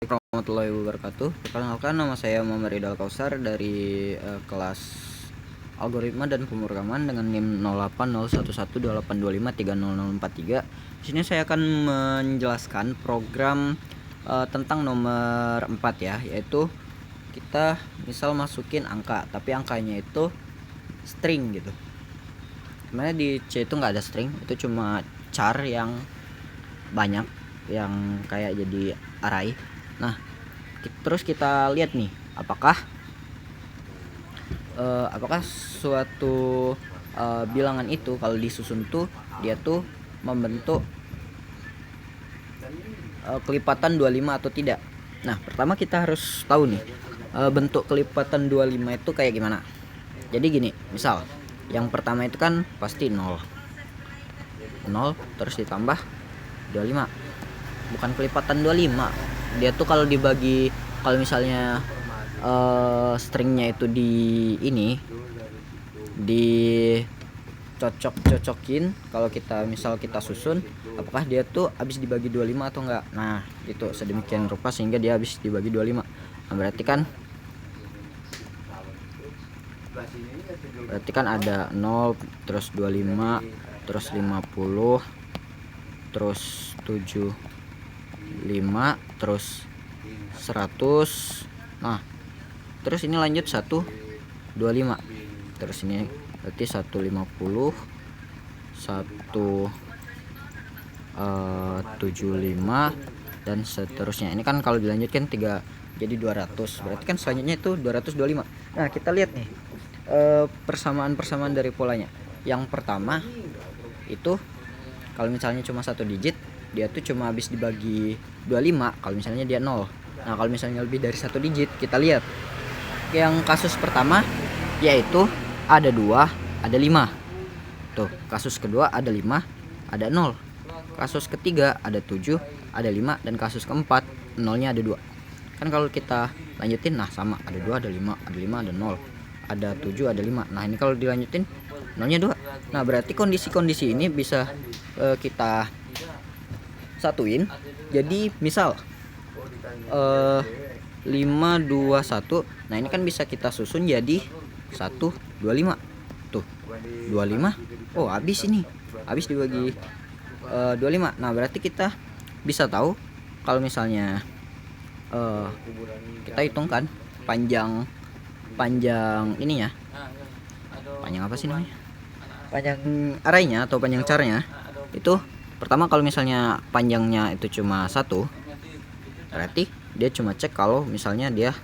Warahmatullahi wabarakatuh. Perkenalkan, nama saya Muhammad Ridal Kausar dari kelas algoritma dan pemrograman dengan NIM 08011282530043. Di sini saya akan menjelaskan program tentang nomor 4 ya, yaitu kita misal masukin angka, tapi angkanya itu string gitu. Sebenarnya di C itu nggak ada string, itu cuma char yang banyak, yang kayak jadi array. Nah, terus kita lihat nih, apakah suatu bilangan itu kalau disusun tuh dia tuh membentuk kelipatan 25 atau tidak. Nah, pertama kita harus tahu nih, bentuk kelipatan 25 itu kayak gimana. Jadi gini, misal yang pertama itu kan pasti 0 terus ditambah 25. Bukan kelipatan 25. Dia tuh kalau dibagi, kalau misalnya stringnya itu dicocok-cocokin, kalau kita susun, apakah dia tuh habis dibagi 25 atau enggak. Nah, itu sedemikian rupa sehingga dia habis dibagi 25. Nah, berarti kan ada 0, terus 25, terus 50, terus 75, terus 100. Nah, terus ini lanjut 125, terus ini berarti 150, 175 dan seterusnya. Ini kan kalau dilanjutkan 3 jadi 200, berarti kan selanjutnya itu 225. Nah, kita lihat nih persamaan dari polanya. Yang pertama itu kalau misalnya cuma satu digit, dia tuh cuma habis dibagi 25 kalau misalnya dia 0. Nah, kalau misalnya lebih dari satu digit, kita lihat yang kasus pertama yaitu ada 2, ada 5. Tuh, kasus kedua ada 5, ada 0. Kasus ketiga ada 7, ada 5, dan kasus keempat 0-nya ada 2. Kan kalau kita lanjutin, nah sama, ada 2, ada 5, ada 5, ada 0, ada 7, ada 5. Nah, ini kalau dilanjutin 0-nya 2. Nah, berarti kondisi-kondisi ini bisa kita satuin. Jadi misal 5, 2, 1. Nah, ini kan bisa kita susun jadi 1, 25. Tuh, 25. Oh, habis dibagi 25. Nah, berarti kita bisa tahu kalau misalnya kita hitungkan panjang ininya. Panjang apa sih namanya? Panjang arraynya atau panjang carnya. Itu pertama, kalau misalnya panjangnya itu cuma 1, berarti dia cuma cek kalau misalnya dia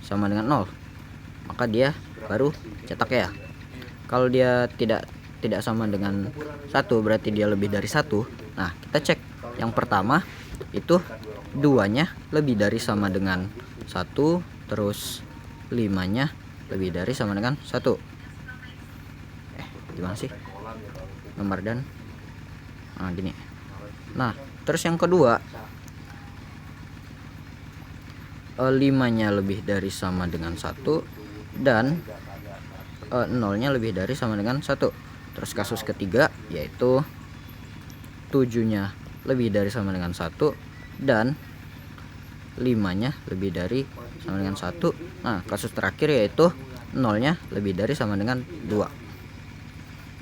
sama dengan 0, maka dia baru cetak ya. Kalau dia tidak sama dengan 1, berarti dia lebih dari 1. Nah, kita cek yang pertama itu 2-nya lebih dari sama dengan 1, terus 5-nya lebih dari sama dengan 1. Gimana sih nomor dan gini. Nah, terus yang kedua 5-nya lebih dari sama dengan 1 dan 0-nya lebih dari sama dengan 1. Terus kasus ketiga yaitu 7-nya lebih dari sama dengan 1 dan 5-nya lebih dari sama dengan 1. Nah, kasus terakhir yaitu 0-nya lebih dari sama dengan 2.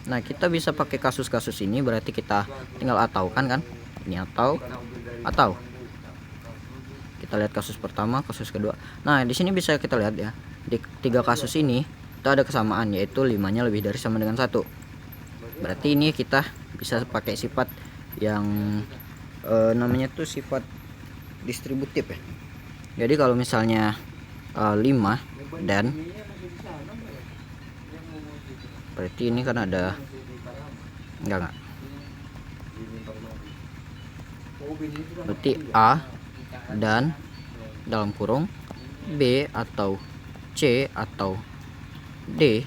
Nah, kita bisa pakai kasus-kasus ini, berarti kita tinggal ataukan kan. Ini atau. Kita lihat kasus pertama, kasus kedua. Nah, di sini bisa kita lihat ya, di 3 kasus ini kita ada kesamaan, yaitu 5-nya lebih dari sama dengan 1. Berarti ini kita bisa pakai sifat yang namanya tuh sifat distributif ya. Jadi kalau misalnya 5 dan, berarti ini kan ada enggak, berarti A dan dalam kurung B atau C atau D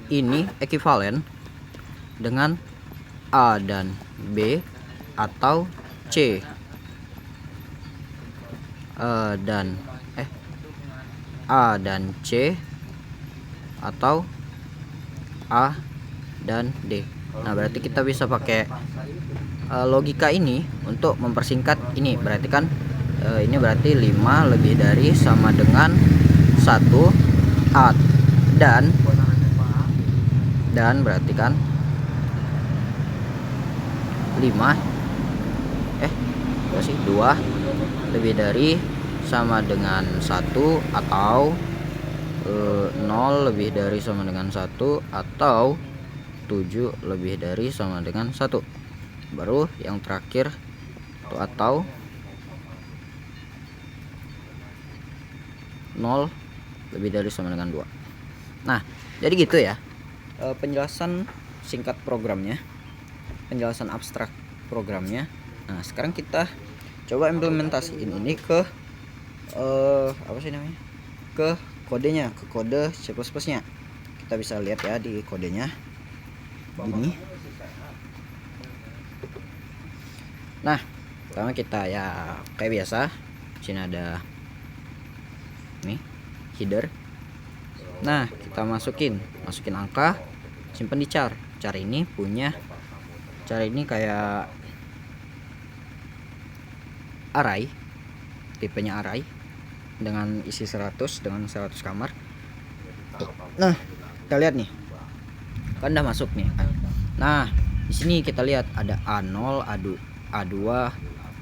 ini ekuivalen dengan A dan B atau C dan A dan C atau A dan D. Nah, berarti kita bisa pakai logika ini untuk mempersingkat ini. Berarti kan ini berarti 5 lebih dari sama dengan 1 dan berarti kan 5 sih 2 lebih dari sama dengan 1 atau 0 lebih dari sama dengan 1 atau 7 lebih dari sama dengan 1. Baru yang terakhir itu atau 0 lebih dari sama dengan 2. Nah, jadi gitu ya penjelasan singkat programnya, penjelasan abstrak programnya. Nah, sekarang kita coba implementasiin ini ke apa sih namanya, ke kodenya, ke kode C++ nya. Kita bisa lihat ya di kodenya gini. Nah, pertama kita ya kayak biasa, sini ada nih header. Nah, kita masukin angka, simpan di char. Char ini kayak array, tipenya array dengan isi 100 dengan 100 kamar. Nah, kita lihat nih, kan udah masuk nih. Nah, di sini kita lihat ada A0, A2,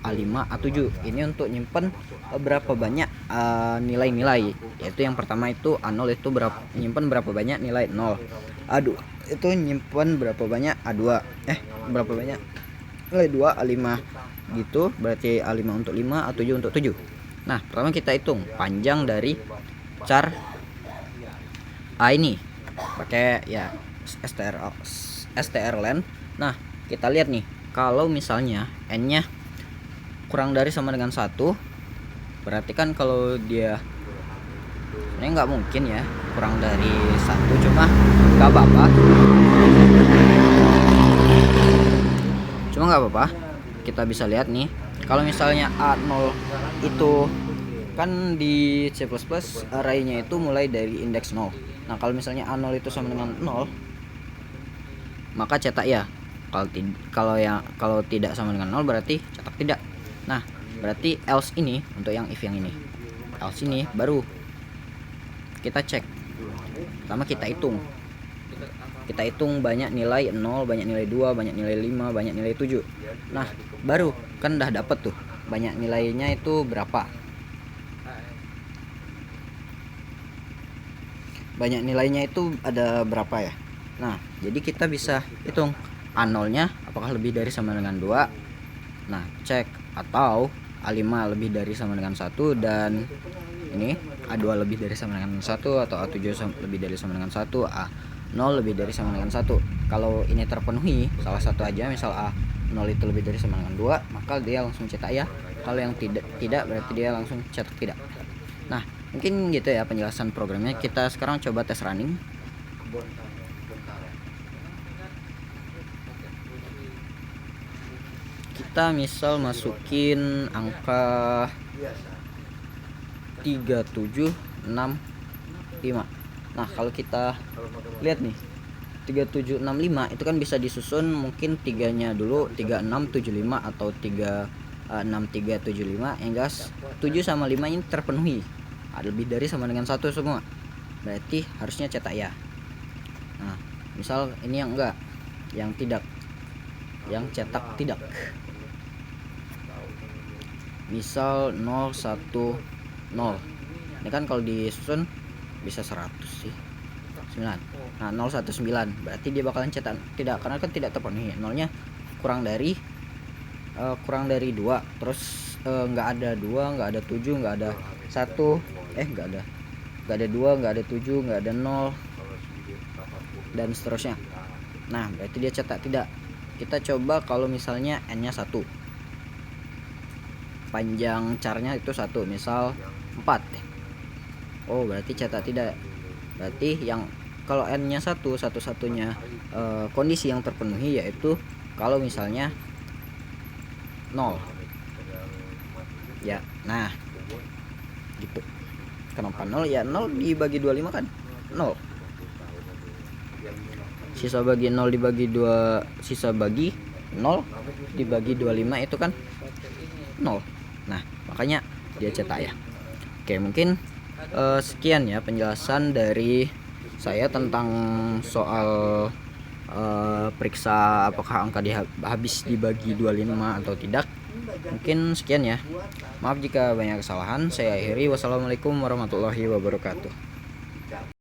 A5, A7. Ini untuk nyimpen berapa banyak nilai-nilai. Yaitu yang pertama itu A0 itu nyimpen berapa banyak nilai 0. A2 itu nyimpen berapa banyak A2. Berapa banyak nilai 2, A5 gitu. Berarti A5 untuk 5, A7 untuk 7. Nah, pertama kita hitung panjang dari char A ini pakai ya strlen. Nah, kita lihat nih, kalau misalnya n-nya kurang dari sama dengan 1, berarti kan kalau dia ini nggak mungkin ya kurang dari 1, cuma nggak apa-apa. Kita bisa lihat nih, kalau misalnya A0 itu kan di C++ array-nya itu mulai dari indeks 0. Nah, kalau misalnya A0 itu sama dengan 0, maka cetak ya. Kalau tidak sama dengan 0 berarti cetak tidak. Nah, berarti else ini untuk yang if yang ini. Else ini baru kita cek. Pertama kita hitung. Kita hitung banyak nilai 0, banyak nilai 2, banyak nilai 5, banyak nilai 7. Nah, baru kan udah dapet tuh banyak nilainya itu berapa. Banyak nilainya itu ada berapa ya. Nah, jadi kita bisa hitung A0 nya apakah lebih dari sama dengan 2. Nah, cek atau A5 lebih dari sama dengan 1, dan ini A2 lebih dari sama dengan 1, atau A7 lebih dari sama dengan 1, A0 lebih dari sama dengan 1. Kalau ini terpenuhi salah satu aja, misal A0 itu lebih dari sama dengan 2, maka dia langsung cetak ya. Kalau yang tidak berarti dia langsung cetak tidak. Nah, mungkin gitu ya penjelasan programnya. Kita sekarang coba tes running. Kita misal masukin angka 3765. Nah, kalau kita lihat nih 3765 itu kan bisa disusun mungkin 3-nya dulu 3675 atau 36375, yang gas 7 sama 5 ini terpenuhi. Lebih dari sama dengan 1 semua. Berarti harusnya cetak ya. Nah, misal ini yang enggak, yang tidak, yang cetak tidak. Misal 010. Ini kan kalau disusun bisa 100 sih. 9. Nah, 019 berarti dia bakalan cetak tidak, karena kan tidak terpenuhi. Nolnya kurang dari 2. Terus nggak ada 2, nggak ada 7, nggak ada 1, nggak ada 2, nggak ada 7, nggak ada 0, dan seterusnya. Nah, berarti dia cetak tidak. Kita coba kalau misalnya n-nya 1, panjang carnya itu 1, misal 4. Oh, berarti cetak tidak. Berarti yang kalau n-nya 1, satu-satunya kondisi yang terpenuhi yaitu kalau misalnya 0 ya. Nah, gitu. Kenapa 0 ya? 0 dibagi 25 kan 0. Sisa bagi 0 dibagi 2, sisa bagi 0 dibagi 25 itu kan 0. Nah, makanya dia cetak ya. Oke, mungkin sekian ya penjelasan dari saya tentang soal periksa apakah angka habis dibagi 25 atau tidak. Mungkin sekian ya. Maaf jika banyak kesalahan. Saya akhiri. Wassalamualaikum warahmatullahi wabarakatuh.